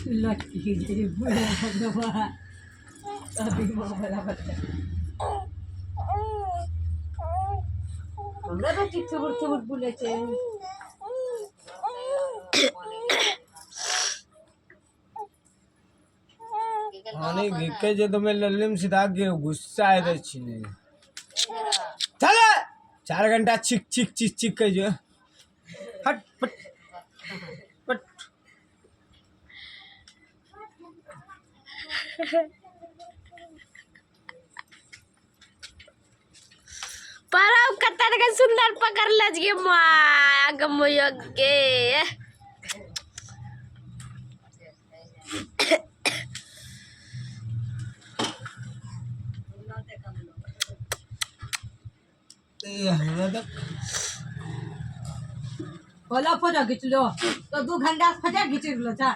लटकी जे बुढ़ा भगवा अभी वाला बच्चा हमरा बेटी चुबुर चुबुर बोले छे आणि गिक्के जे तुम्हें लल्लीम सीधा गिर गुस्सा आहे त्याची चला 4 घंटा चिक चिक चिक चिक कर जो हट पट पट परव कतर के सुंदर पकड़लज गे माँ गमयोगे होला फोटो खिचलो तो 2 घंटा फटा खिचलो था